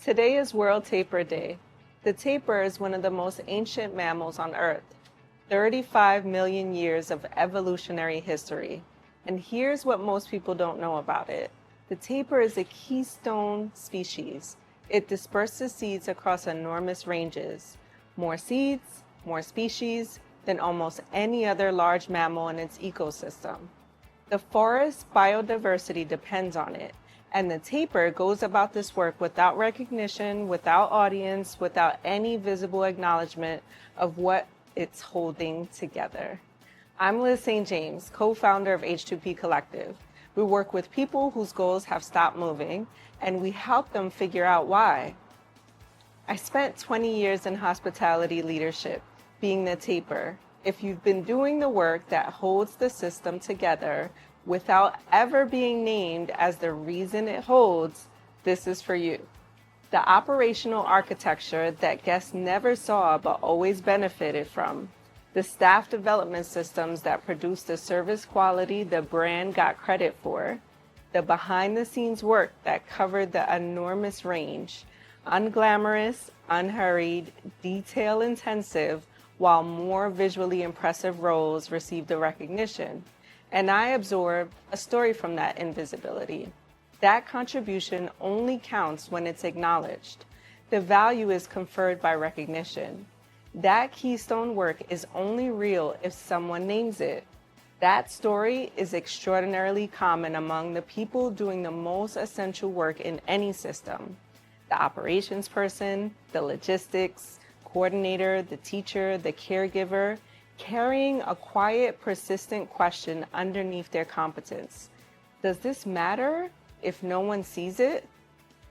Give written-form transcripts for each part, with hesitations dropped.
Today is World Tapir Day. The tapir is one of the most ancient mammals on Earth. 35 million years of evolutionary history. And here's what most people don't know about it. The tapir is a keystone species. It disperses seeds across enormous ranges. More seeds, more species than almost any other large mammal in its ecosystem. The forest biodiversity depends on it. And the tapir goes about this work without recognition, without audience, without any visible acknowledgement of what it's holding together. I'm Liz St. James, co-founder of H2P Collective. We work with people whose goals have stopped moving, and we help them figure out why. I spent 20 years in hospitality leadership, being the tapir. If you've been doing the work that holds the system together, without ever being named as the reason it holds, this is for you. The operational architecture that guests never saw but always benefited from. The staff development systems that produce the service quality the brand got credit for. The behind-the-scenes work that covered the enormous range. Unglamorous, unhurried, detail-intensive, while more visually impressive roles received the recognition. And I absorbed a story from that invisibility. That contribution only counts when it's acknowledged. The value is conferred by recognition. That keystone work is only real if someone names it. That story is extraordinarily common among the people doing the most essential work in any system. The operations person, the logistics coordinator, the teacher, the caregiver, carrying a quiet, persistent question underneath their competence. Does this matter if no one sees it?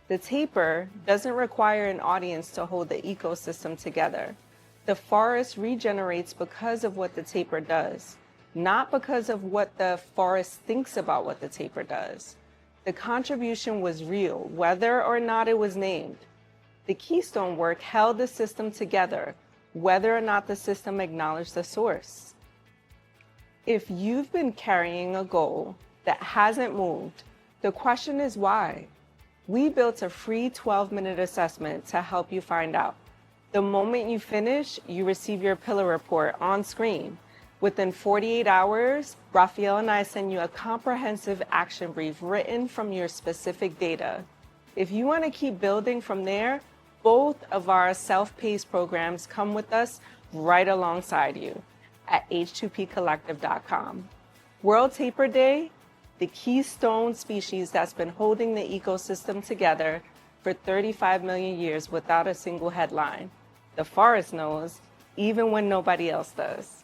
The tapir doesn't require an audience to hold the ecosystem together. The forest regenerates because of what the tapir does, not because of what the forest thinks about what the tapir does. The contribution was real, whether or not it was named. The keystone work held the system together, whether or not the system acknowledged the source. If you've been carrying a goal that hasn't moved, the question is why? We built a free 12-minute assessment to help you find out. The moment you finish, you receive your pillar report on screen. Within 48 hours, Raphael and I send you a comprehensive action brief written from your specific data. If you want to keep building from there, both of our self-paced programs come with us right alongside you at h2pcollective.com. World Tapir Day, the keystone species that's been holding the ecosystem together for 35 million years without a single headline. The forest knows, even when nobody else does.